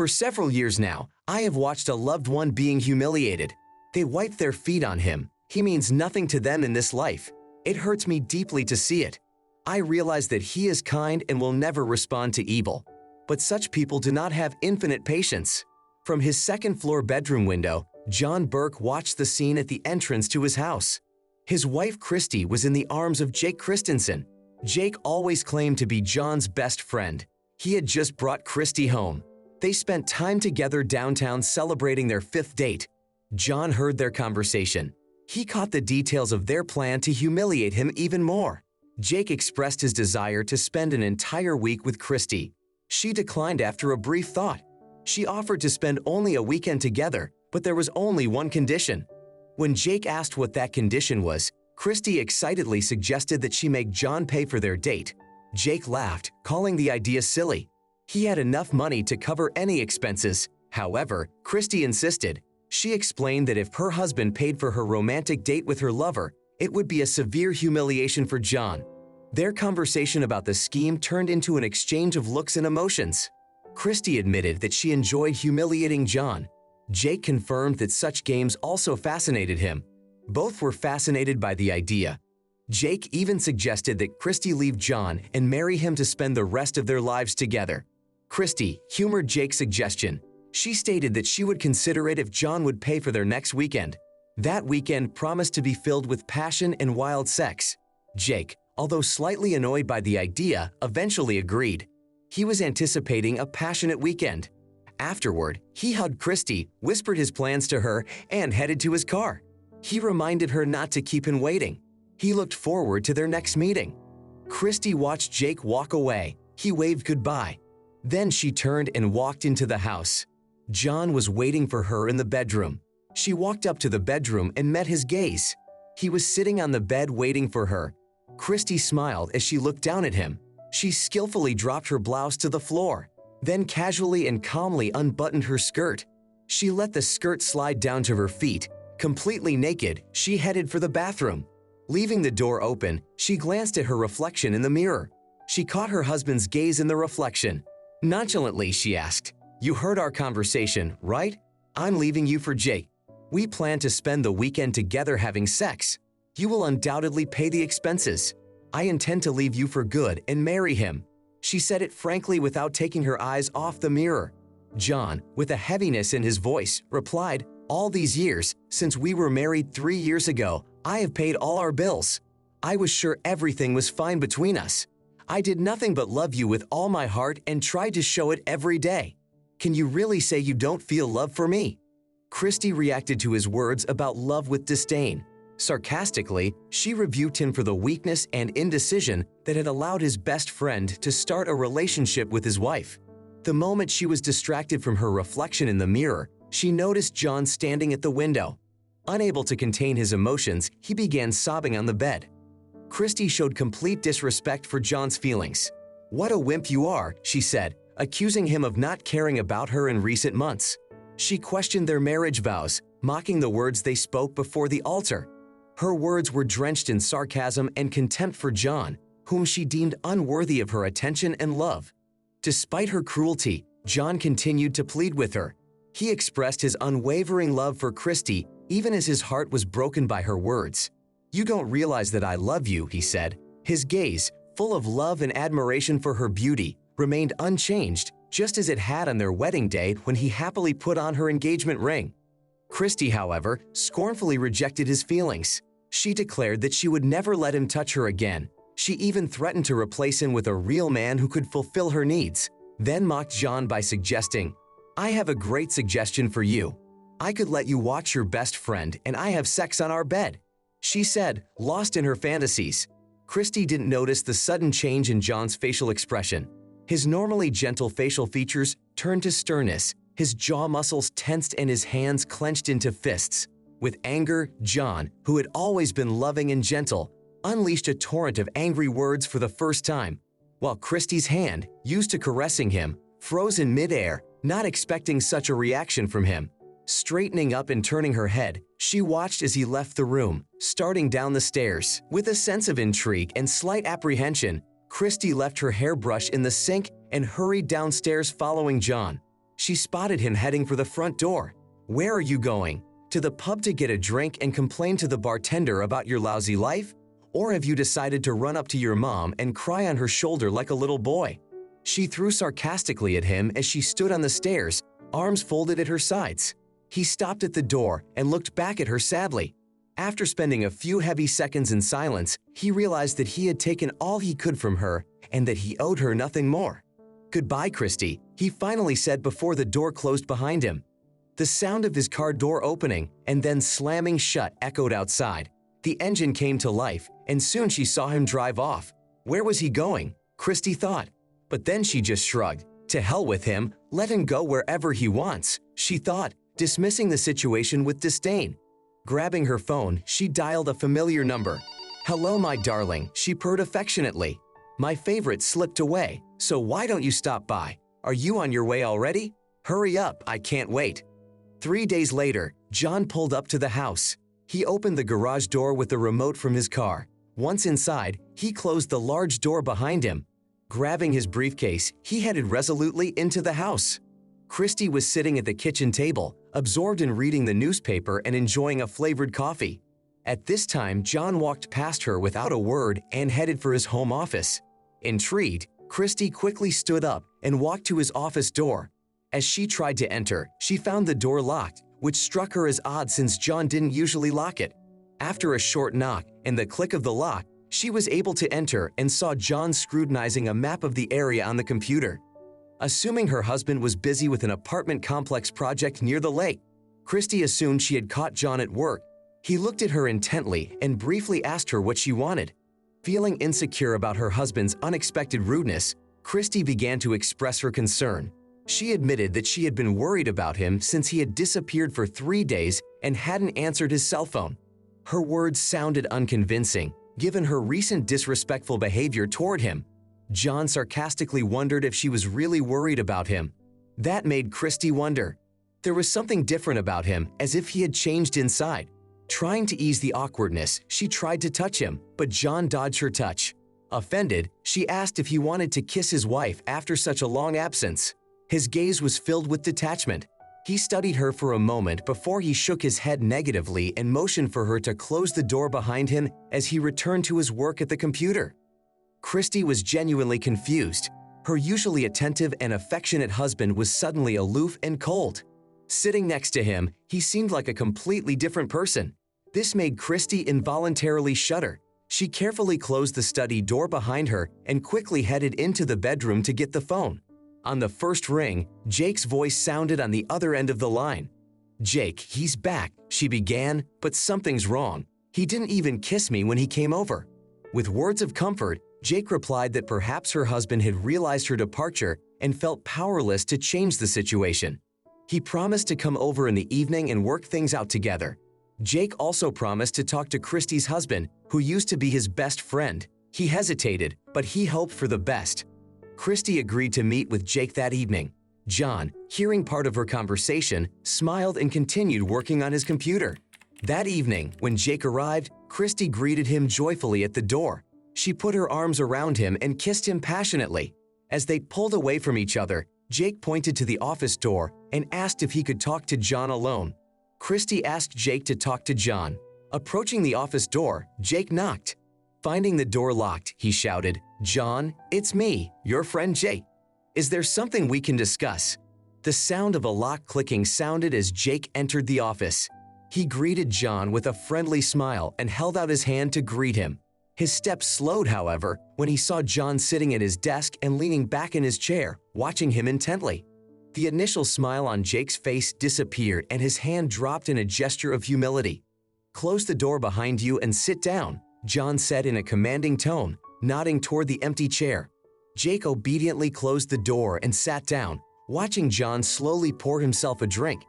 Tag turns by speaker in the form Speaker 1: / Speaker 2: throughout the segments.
Speaker 1: For several years now, I have watched a loved one being humiliated. They wipe their feet on him. He means nothing to them in this life. It hurts me deeply to see it. I realize that he is kind and will never respond to evil. But such people do not have infinite patience. From his second-floor bedroom window, John Burke watched the scene at the entrance to his house. His wife Christy was in the arms of Jake Christensen. Jake always claimed to be John's best friend. He had just brought Christy home. They spent time together downtown celebrating their 5th date. John heard their conversation. He caught the details of their plan to humiliate him even more. Jake expressed his desire to spend an entire week with Christy. She declined after a brief thought. She offered to spend only a weekend together, but there was only one condition. When Jake asked what that condition was, Christy excitedly suggested that she make John pay for their date. Jake laughed, calling the idea silly. He had enough money to cover any expenses. However, Christy insisted. She explained that if her husband paid for her romantic date with her lover, it would be a severe humiliation for John. Their conversation about the scheme turned into an exchange of looks and emotions. Christy admitted that she enjoyed humiliating John. Jake confirmed that such games also fascinated him. Both were fascinated by the idea. Jake even suggested that Christy leave John and marry him to spend the rest of their lives together. Christy humored Jake's suggestion. She stated that she would consider it if John would pay for their next weekend. That weekend promised to be filled with passion and wild sex. Jake, although slightly annoyed by the idea, eventually agreed. He was anticipating a passionate weekend. Afterward, he hugged Christy, whispered his plans to her, and headed to his car. He reminded her not to keep him waiting. He looked forward to their next meeting. Christy watched Jake walk away. He waved goodbye. Then she turned and walked into the house. John was waiting for her in the bedroom. She walked up to the bedroom and met his gaze. He was sitting on the bed waiting for her. Christy smiled as she looked down at him. She skillfully dropped her blouse to the floor, then casually and calmly unbuttoned her skirt. She let the skirt slide down to her feet. Completely naked, she headed for the bathroom. Leaving the door open, she glanced at her reflection in the mirror. She caught her husband's gaze in the reflection. Nonchalantly, she asked, "You heard our conversation, right? I'm leaving you for Jake. We plan to spend the weekend together having sex. You will undoubtedly pay the expenses. I intend to leave you for good and marry him." She said it frankly without taking her eyes off the mirror. John, with a heaviness in his voice, replied, "All these years, since we were married 3 years ago, I have paid all our bills. I was sure everything was fine between us. I did nothing but love you with all my heart and tried to show it every day. Can you really say you don't feel love for me?" Christy reacted to his words about love with disdain. Sarcastically, she rebuked him for the weakness and indecision that had allowed his best friend to start a relationship with his wife. The moment she was distracted from her reflection in the mirror, she noticed John standing at the window. Unable to contain his emotions, he began sobbing on the bed. Christy showed complete disrespect for John's feelings. "What a wimp you are," she said, accusing him of not caring about her in recent months. She questioned their marriage vows, mocking the words they spoke before the altar. Her words were drenched in sarcasm and contempt for John, whom she deemed unworthy of her attention and love. Despite her cruelty, John continued to plead with her. He expressed his unwavering love for Christy even as his heart was broken by her words. "You don't realize that I love you," he said. His gaze, full of love and admiration for her beauty, remained unchanged, just as it had on their wedding day when he happily put on her engagement ring. Christy, however, scornfully rejected his feelings. She declared that she would never let him touch her again. She even threatened to replace him with a real man who could fulfill her needs, then mocked John by suggesting, "I have a great suggestion for you. I could let you watch your best friend and I have sex on our bed," she said, lost in her fantasies. Christy didn't notice the sudden change in John's facial expression. His normally gentle facial features turned to sternness, his jaw muscles tensed and his hands clenched into fists. With anger, John, who had always been loving and gentle, unleashed a torrent of angry words for the first time, while Christy's hand, used to caressing him, froze in midair, not expecting such a reaction from him. Straightening up and turning her head, she watched as he left the room, starting down the stairs. With a sense of intrigue and slight apprehension, Christy left her hairbrush in the sink and hurried downstairs following John. she spotted him heading for the front door. "Where are you going? To the pub to get a drink and complain to the bartender about your lousy life? Or have you decided to run up to your mom and cry on her shoulder like a little boy?" She threw sarcastically at him as she stood on the stairs, arms folded at her sides. He stopped at the door and looked back at her sadly. After spending a few heavy seconds in silence, he realized that he had taken all he could from her and that he owed her nothing more. "Goodbye, Christy," he finally said before the door closed behind him. The sound of his car door opening and then slamming shut echoed outside. The engine came to life, and soon she saw him drive off. Where was he going? Christy thought. But then she just shrugged. To hell with him, let him go wherever he wants, she thought, dismissing the situation with disdain. Grabbing her phone, she dialed a familiar number. "Hello, my darling," she purred affectionately. "My favorite slipped away, so why don't you stop by? Are you on your way already? Hurry up, I can't wait." 3 days later, John pulled up to the house. He opened the garage door with the remote from his car. Once inside, he closed the large door behind him. Grabbing his briefcase, he headed resolutely into the house. Christy was sitting at the kitchen table, absorbed in reading the newspaper and enjoying a flavored coffee. At this time, John walked past her without a word and headed for his home office. Intrigued, Christy quickly stood up and walked to his office door. As she tried to enter, she found the door locked, which struck her as odd since John didn't usually lock it. After a short knock and the click of the lock, she was able to enter and saw John scrutinizing a map of the area on the computer. Assuming her husband was busy with an apartment complex project near the lake, Christy assumed she had caught John at work. He looked at her intently and briefly asked her what she wanted. Feeling insecure about her husband's unexpected rudeness, Christy began to express her concern. She admitted that she had been worried about him since he had disappeared for 3 days and hadn't answered his cell phone. Her words sounded unconvincing, given her recent disrespectful behavior toward him. John sarcastically wondered if she was really worried about him. That made Christy wonder. There was something different about him, as if he had changed inside. Trying to ease the awkwardness, she tried to touch him, but John dodged her touch. Offended, she asked if he wanted to kiss his wife after such a long absence. His gaze was filled with detachment. He studied her for a moment before he shook his head negatively and motioned for her to close the door behind him as he returned to his work at the computer. Christy was genuinely confused. Her usually attentive and affectionate husband was suddenly aloof and cold. Sitting next to him, he seemed like a completely different person. This made Christy involuntarily shudder. She carefully closed the study door behind her and quickly headed into the bedroom to get the phone. On the first ring, Jake's voice sounded on the other end of the line. "Jake, he's back," she began, "but something's wrong. He didn't even kiss me when he came over." With words of comfort, Jake replied that perhaps her husband had realized her departure and felt powerless to change the situation. He promised to come over in the evening and work things out together. Jake also promised to talk to Christy's husband, who used to be his best friend. He hesitated, but he hoped for the best. Christy agreed to meet with Jake that evening. John, hearing part of her conversation, smiled and continued working on his computer. That evening, when Jake arrived, Christy greeted him joyfully at the door. She put her arms around him and kissed him passionately. As they pulled away from each other, Jake pointed to the office door and asked if he could talk to John alone. Christy asked Jake to talk to John. Approaching the office door, Jake knocked. Finding the door locked, he shouted, "John, it's me, your friend Jake. Is there something we can discuss?" The sound of a lock clicking sounded as Jake entered the office. He greeted John with a friendly smile and held out his hand to greet him. His steps slowed, however, when he saw John sitting at his desk and leaning back in his chair, watching him intently. The initial smile on Jake's face disappeared and his hand dropped in a gesture of humility. "Close the door behind you and sit down," John said in a commanding tone, nodding toward the empty chair. Jake obediently closed the door and sat down, watching John slowly pour himself a drink.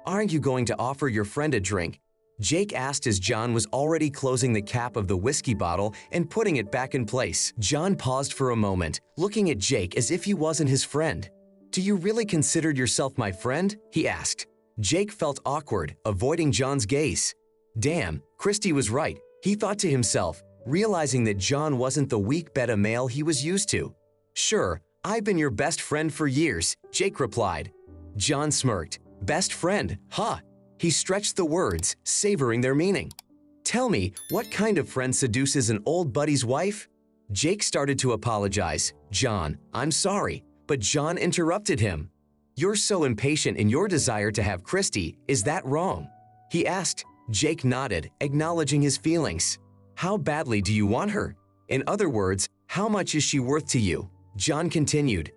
Speaker 1: "Aren't you going to offer your friend a drink?" Jake asked as John was already closing the cap of the whiskey bottle and putting it back in place. John paused for a moment, looking at Jake as if he wasn't his friend. "Do you really consider yourself my friend?" he asked. Jake felt awkward, avoiding John's gaze. Damn, Christy was right, he thought to himself, realizing that John wasn't the weak beta male he was used to. "Sure, I've been your best friend for years," Jake replied. John smirked. Best friend, huh? He stretched the words, savoring their meaning. Tell me, what kind of friend seduces an old buddy's wife? Jake started to apologize. John, I'm sorry, but John interrupted him. You're so impatient in your desire to have Christy, is that wrong? He asked. Jake nodded, acknowledging his feelings. How badly do you want her? In other words, how much is she worth to you? John continued.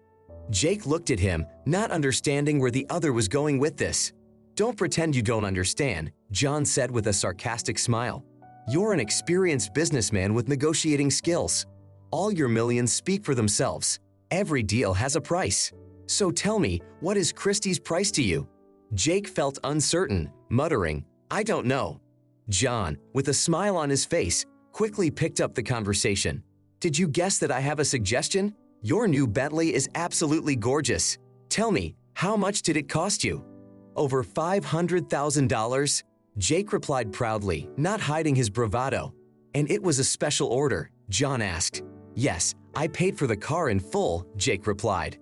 Speaker 1: Jake looked at him, not understanding where the other was going with this. Don't pretend you don't understand, John said with a sarcastic smile. You're an experienced businessman with negotiating skills. All your millions speak for themselves. Every deal has a price. So tell me, what is Christy's price to you? Jake felt uncertain, muttering, I don't know. John, with a smile on his face, quickly picked up the conversation. Did you guess that I have a suggestion? Your new Bentley is absolutely gorgeous. Tell me, how much did it cost you? Over $500,000? Jake replied proudly, not hiding his bravado. And it was a special order, John asked. Yes, I paid for the car in full, Jake replied.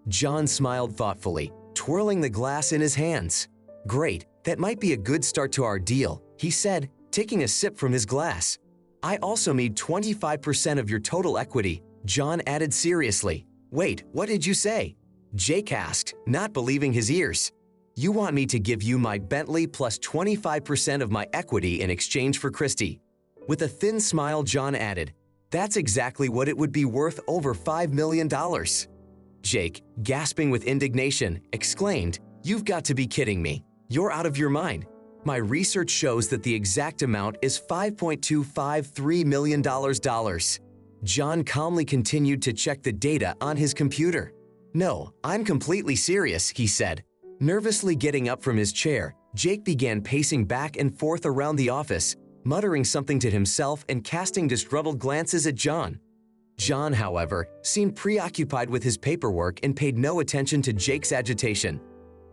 Speaker 1: John smiled thoughtfully, twirling the glass in his hands. Great, that might be a good start to our deal, he said, taking a sip from his glass. I also need 25% of your total equity, John added seriously. Wait, what did you say? Jake asked, not believing his ears. You want me to give you my Bentley plus 25% of my equity in exchange for Christy. With a thin smile, John added, that's exactly what it would be worth, over $5 million. Jake, gasping with indignation, exclaimed, You've got to be kidding me. You're out of your mind. My research shows that the exact amount is $5.253 million. John calmly continued to check the data on his computer. No, I'm completely serious, he said. Nervously getting up from his chair, Jake began pacing back and forth around the office, muttering something to himself and casting disgruntled glances at John. John, however, seemed preoccupied with his paperwork and paid no attention to Jake's agitation.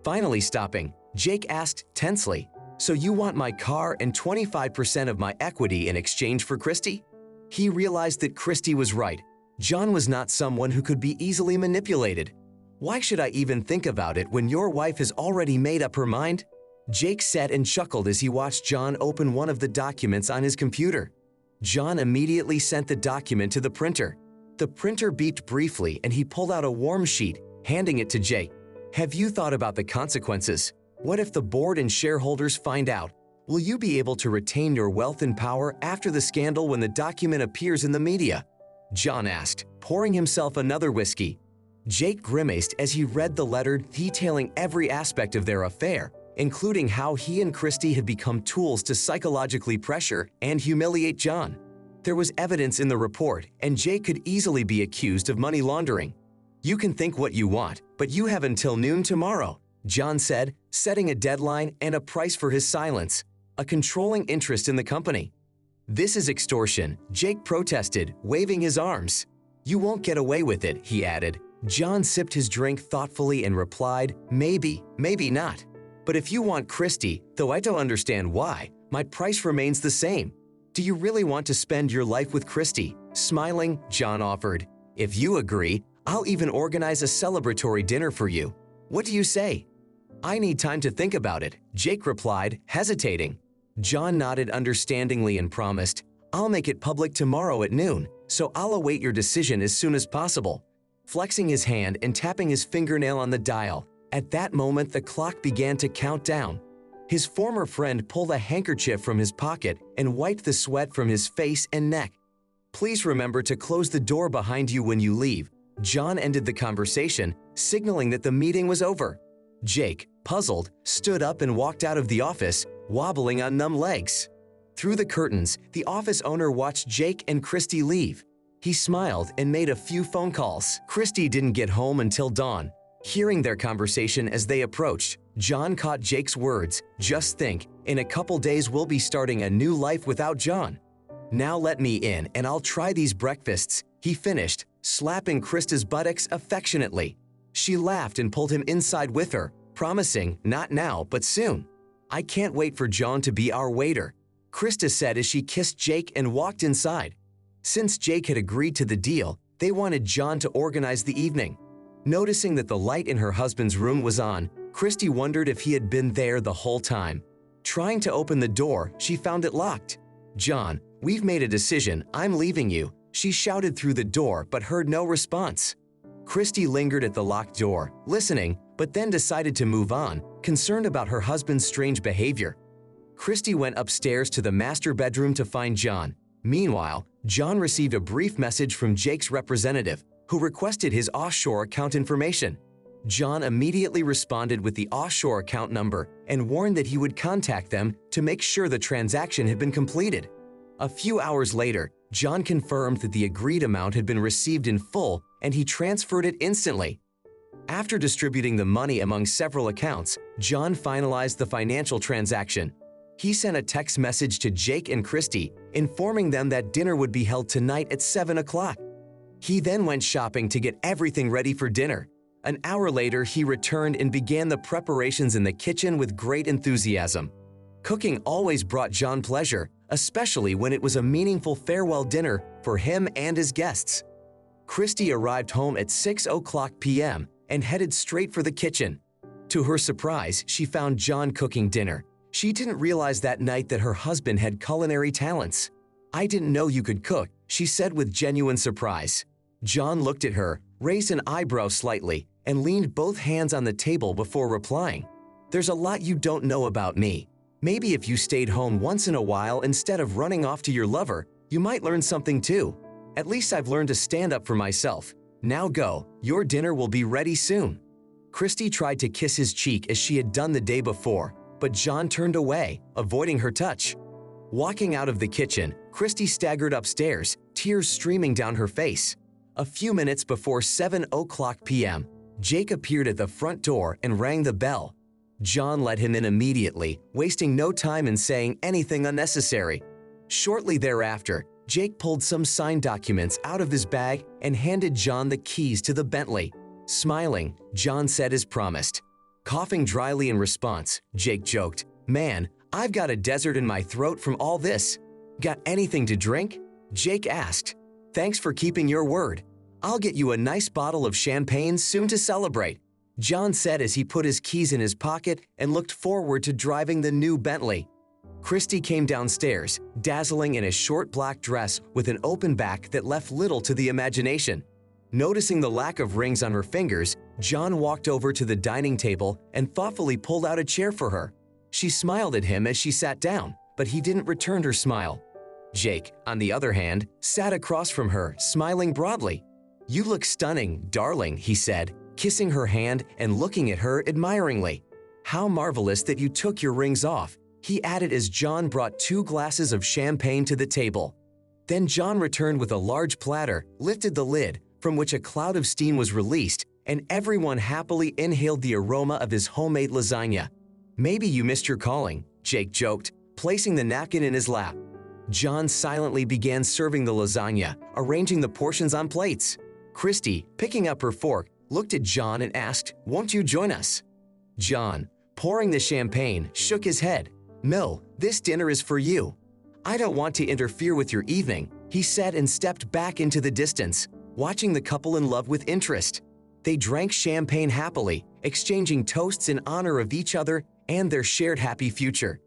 Speaker 1: Finally stopping, Jake asked tensely, So you want my car and 25% of my equity in exchange for Christy? He realized that Christy was right. John was not someone who could be easily manipulated. Why should I even think about it when your wife has already made up her mind? Jake said and chuckled as he watched John open one of the documents on his computer. John immediately sent the document to the printer. The printer beeped briefly and he pulled out a warm sheet, handing it to Jake. Have you thought about the consequences? What if the board and shareholders find out? Will you be able to retain your wealth and power after the scandal when the document appears in the media? John asked, pouring himself another whiskey. Jake grimaced as he read the letter detailing every aspect of their affair, including how he and Christy had become tools to psychologically pressure and humiliate John. There was evidence in the report, and Jake could easily be accused of money laundering. You can think what you want, but you have until noon tomorrow, John said, setting a deadline and a price for his silence, a controlling interest in the company. This is extortion, Jake protested, waving his arms. You won't get away with it, he added. John sipped his drink thoughtfully and replied, maybe, maybe not. But if you want Christy, though I don't understand why, my price remains the same. Do you really want to spend your life with Christy? Smiling, John offered. If you agree, I'll even organize a celebratory dinner for you. What do you say? I need time to think about it, Jake replied, hesitating. John nodded understandingly and promised, I'll make it public tomorrow at noon, so I'll await your decision as soon as possible. Flexing his hand and tapping his fingernail on the dial, at that moment the clock began to count down. His former friend pulled a handkerchief from his pocket and wiped the sweat from his face and neck. Please remember to close the door behind you when you leave. John ended the conversation, signaling that the meeting was over. Jake, puzzled, stood up and walked out of the office, wobbling on numb legs. Through the curtains, the office owner watched Jake and Christy leave. He smiled and made a few phone calls. Christy didn't get home until dawn. Hearing their conversation as they approached, John caught Jake's words, just think, in a couple days we'll be starting a new life without John. Now let me in and I'll try these breakfasts, he finished, slapping Krista's buttocks affectionately. She laughed and pulled him inside with her, promising, not now, but soon. I can't wait for John to be our waiter, Krista said as she kissed Jake and walked inside. Since Jake had agreed to the deal, they wanted John to organize the evening. Noticing that the light in her husband's room was on, Christy wondered if he had been there the whole time. Trying to open the door, she found it locked. "John, we've made a decision. I'm leaving you," she shouted through the door but heard no response. Christy lingered at the locked door, listening, but then decided to move on, concerned about her husband's strange behavior. Christy went upstairs to the master bedroom to find John. Meanwhile, John received a brief message from Jake's representative, who requested his offshore account information. John immediately responded with the offshore account number and warned that he would contact them to make sure the transaction had been completed. A few hours later, John confirmed that the agreed amount had been received in full and he transferred it instantly. After distributing the money among several accounts, John finalized the financial transaction. He sent a text message to Jake and Christy, informing them that dinner would be held tonight at 7 o'clock. He then went shopping to get everything ready for dinner. An hour later, he returned and began the preparations in the kitchen with great enthusiasm. Cooking always brought John pleasure, especially when it was a meaningful farewell dinner for him and his guests. Christy arrived home at 6:00 p.m. and headed straight for the kitchen. To her surprise, she found John cooking dinner. She didn't realize that night that her husband had culinary talents. "I didn't know you could cook," she said with genuine surprise. John looked at her, raised an eyebrow slightly, and leaned both hands on the table before replying. "There's a lot you don't know about me. Maybe if you stayed home once in a while instead of running off to your lover, you might learn something too. At least I've learned to stand up for myself. Now go, your dinner will be ready soon." Christy tried to kiss his cheek as she had done the day before, but John turned away, avoiding her touch. Walking out of the kitchen, Christy staggered upstairs, tears streaming down her face. A few minutes before 7:00 p.m., Jake appeared at the front door and rang the bell. John let him in immediately, wasting no time in saying anything unnecessary. Shortly thereafter, Jake pulled some signed documents out of his bag and handed John the keys to the Bentley. Smiling, John said as promised. Coughing dryly in response, Jake joked, "Man, I've got a desert in my throat from all this. Got anything to drink?" Jake asked. "Thanks for keeping your word. I'll get you a nice bottle of champagne soon to celebrate," John said as he put his keys in his pocket and looked forward to driving the new Bentley. Christy came downstairs, dazzling in a short black dress with an open back that left little to the imagination. Noticing the lack of rings on her fingers, John walked over to the dining table and thoughtfully pulled out a chair for her. She smiled at him as she sat down, but he didn't return her smile. Jake, on the other hand, sat across from her, smiling broadly. "You look stunning, darling," he said, kissing her hand and looking at her admiringly. "How marvelous that you took your rings off," he added as John brought 2 glasses of champagne to the table. Then John returned with a large platter, lifted the lid, from which a cloud of steam was released, and everyone happily inhaled the aroma of his homemade lasagna. "Maybe you missed your calling," Jake joked, placing the napkin in his lap. John silently began serving the lasagna, arranging the portions on plates. Christy, picking up her fork, looked at John and asked, "Won't you join us?" John, pouring the champagne, shook his head. "No, this dinner is for you. I don't want to interfere with your evening," he said and stepped back into the distance, watching the couple in love with interest. They drank champagne happily, exchanging toasts in honor of each other and their shared happy future.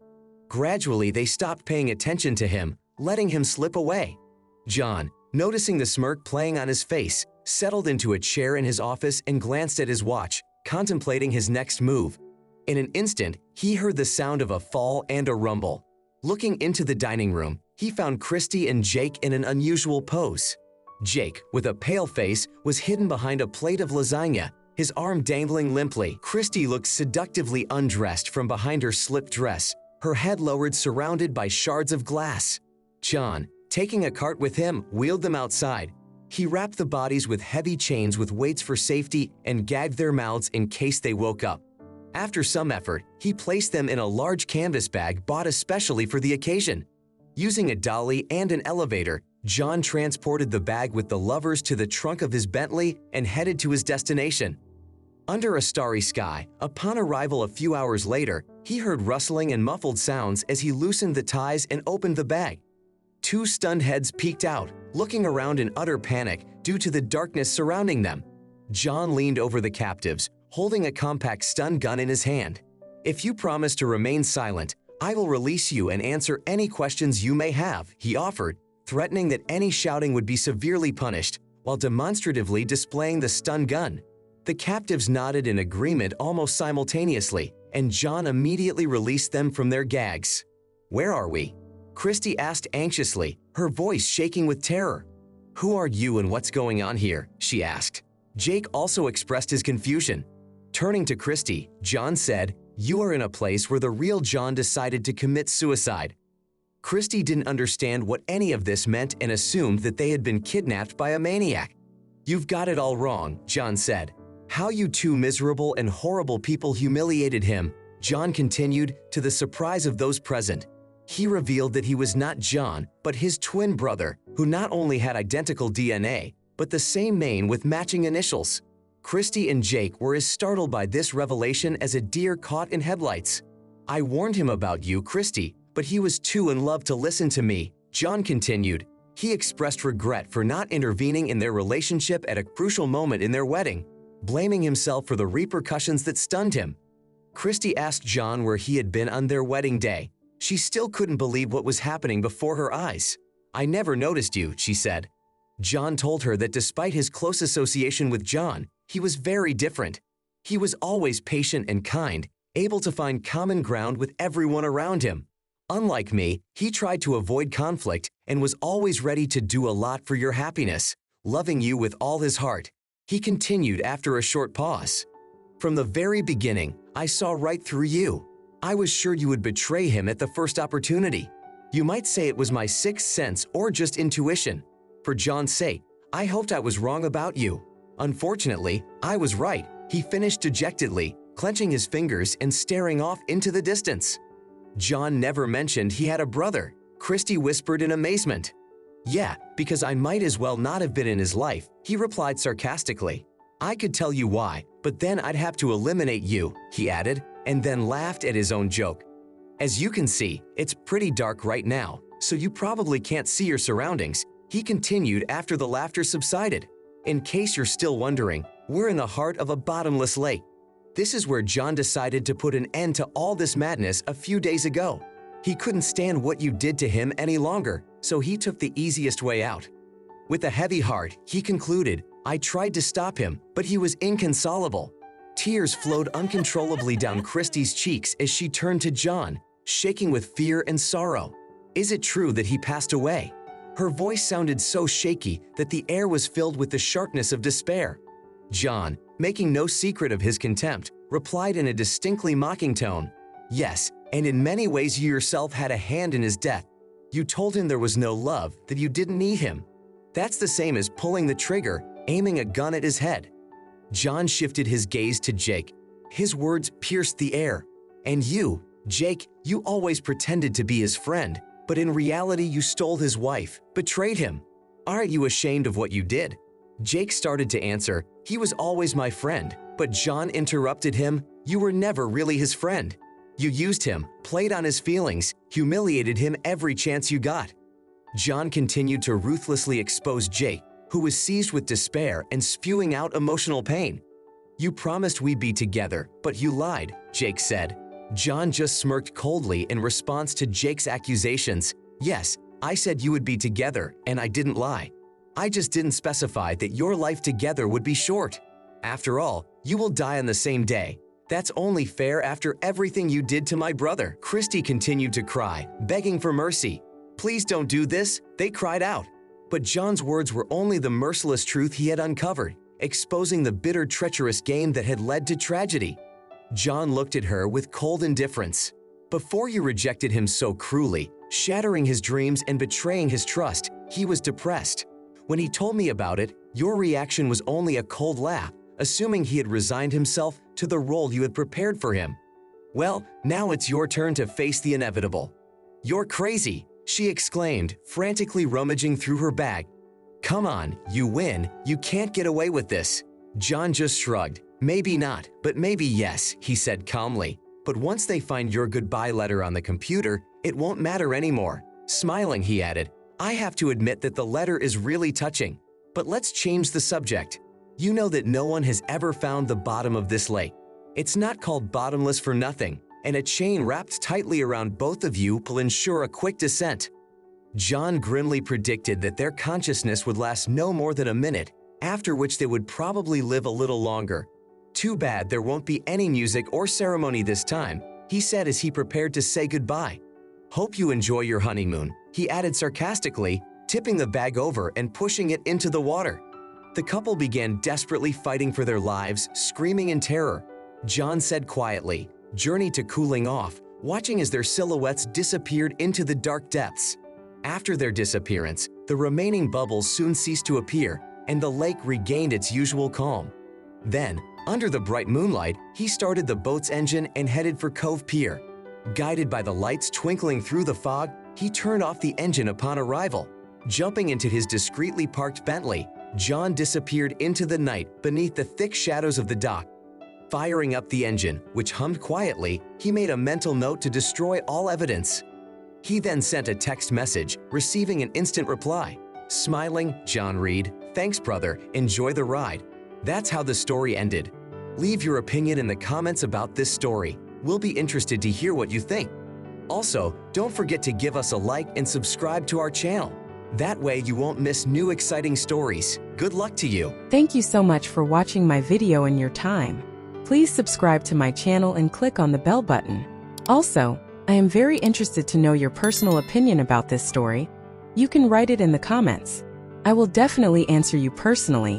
Speaker 1: Gradually, they stopped paying attention to him, letting him slip away. John, noticing the smirk playing on his face, settled into a chair in his office and glanced at his watch, contemplating his next move. In an instant, he heard the sound of a fall and a rumble. Looking into the dining room, he found Christy and Jake in an unusual pose. Jake, with a pale face, was hidden behind a plate of lasagna, his arm dangling limply. Christy looked seductively undressed from behind her slip dress, her head lowered surrounded by shards of glass. John, taking a cart with him, wheeled them outside. He wrapped the bodies with heavy chains with weights for safety and gagged their mouths in case they woke up. After some effort, he placed them in a large canvas bag bought especially for the occasion. Using a dolly and an elevator, John transported the bag with the lovers to the trunk of his Bentley and headed to his destination. Under a starry sky, upon arrival a few hours later, he heard rustling and muffled sounds as he loosened the ties and opened the bag. 2 stunned heads peeked out, looking around in utter panic due to the darkness surrounding them. John leaned over the captives, holding a compact stun gun in his hand. "If you promise to remain silent, I will release you and answer any questions you may have," he offered, threatening that any shouting would be severely punished, while demonstratively displaying the stun gun. The captives nodded in agreement almost simultaneously, and John immediately released them from their gags. "Where are we?" Christy asked anxiously, her voice shaking with terror. "Who are you and what's going on here?" she asked. Jake also expressed his confusion. Turning to Christy, John said, "You are in a place where the real John decided to commit suicide." Christy didn't understand what any of this meant and assumed that they had been kidnapped by a maniac. "You've got it all wrong," John said. "How you two miserable and horrible people humiliated him," John continued, to the surprise of those present. He revealed that he was not John, but his twin brother, who not only had identical DNA, but the same name with matching initials. Christy and Jake were as startled by this revelation as a deer caught in headlights. "I warned him about you, Christy, but he was too in love to listen to me," John continued. He expressed regret for not intervening in their relationship at a crucial moment in their wedding, blaming himself for the repercussions that stunned him. Christy asked John where he had been on their wedding day. She still couldn't believe what was happening before her eyes. "I never noticed you," she said. John told her that despite his close association with John, he was very different. He was always patient and kind, able to find common ground with everyone around him. "Unlike me, he tried to avoid conflict and was always ready to do a lot for your happiness, loving you with all his heart," he continued after a short pause. "From the very beginning, I saw right through you. I was sure you would betray him at the first opportunity. You might say it was my sixth sense or just intuition. For John's sake, I hoped I was wrong about you. Unfortunately, I was right," he finished dejectedly, clenching his fingers and staring off into the distance. "John never mentioned he had a brother," Christy whispered in amazement. "Yeah, because I might as well not have been in his life," he replied sarcastically. "I could tell you why, but then I'd have to eliminate you," he added, and then laughed at his own joke. "As you can see, it's pretty dark right now, so you probably can't see your surroundings," he continued after the laughter subsided. "In case you're still wondering, we're in the heart of a bottomless lake. This is where John decided to put an end to all this madness a few days ago. He couldn't stand what you did to him any longer, so he took the easiest way out." With a heavy heart, he concluded, "I tried to stop him, but he was inconsolable." Tears flowed uncontrollably down Christy's cheeks as she turned to John, shaking with fear and sorrow. "Is it true that he passed away?" Her voice sounded so shaky that the air was filled with the sharpness of despair. John, making no secret of his contempt, replied in a distinctly mocking tone, "Yes, and in many ways you yourself had a hand in his death. You told him there was no love, that you didn't need him. That's the same as pulling the trigger, aiming a gun at his head." John shifted his gaze to Jake. His words pierced the air. "And you, Jake, you always pretended to be his friend, but in reality you stole his wife, betrayed him. Aren't you ashamed of what you did?" Jake started to answer, "He was always my friend," but John interrupted him, "You were never really his friend. You used him, played on his feelings, humiliated him every chance you got." John continued to ruthlessly expose Jake, who was seized with despair and spewing out emotional pain. "You promised we'd be together, but you lied," Jake said. John just smirked coldly in response to Jake's accusations. "Yes, I said you would be together, and I didn't lie. I just didn't specify that your life together would be short. After all, you will die on the same day. That's only fair after everything you did to my brother." Christy continued to cry, begging for mercy. "Please don't do this," they cried out. But John's words were only the merciless truth he had uncovered, exposing the bitter, treacherous game that had led to tragedy. John looked at her with cold indifference. Before you rejected him so cruelly, shattering his dreams and betraying his trust, he was depressed. When he told me about it, your reaction was only a cold laugh, assuming he had resigned himself to the role you had prepared for him. Well, now it's your turn to face the inevitable." "You're crazy," she exclaimed, frantically rummaging through her bag. "Come on, you win. You can't get away with this." John just shrugged. "Maybe not, but maybe yes," he said calmly. "But once they find your goodbye letter on the computer, it won't matter anymore." Smiling, he added, "I have to admit that the letter is really touching. But let's change the subject. You know that no one has ever found the bottom of this lake. It's not called bottomless for nothing, and a chain wrapped tightly around both of you will ensure a quick descent. John grimly predicted that their consciousness would last no more than a minute, after which they would probably live a little longer. Too bad there won't be any music or ceremony this time, he said as he prepared to say goodbye. Hope you enjoy your honeymoon, he added sarcastically, tipping the bag over and pushing it into the water. The couple began desperately fighting for their lives, screaming in terror. John said quietly, journeyed to cooling off, watching as their silhouettes disappeared into the dark depths. After their disappearance, the remaining bubbles soon ceased to appear, and the lake regained its usual calm. Then, under the bright moonlight, he started the boat's engine and headed for Cove Pier. Guided by the lights twinkling through the fog, he turned off the engine upon arrival. Jumping into his discreetly parked Bentley, John disappeared into the night beneath the thick shadows of the dock. Firing up the engine, which hummed quietly, he made a mental note to destroy all evidence. He then sent a text message, receiving an instant reply. Smiling, John read, "Thanks, brother, enjoy the ride." That's how the story ended. Leave your opinion in the comments about this story. We'll be interested to hear what you think. Also, don't forget to give us a like and subscribe to our channel. That way you won't miss new exciting stories. Good luck to you.
Speaker 2: Thank you so much for watching my video and your time. Please subscribe to my channel and click on the bell button. Also, I am very interested to know your personal opinion about this story. You can write it in the comments. I will definitely answer you personally.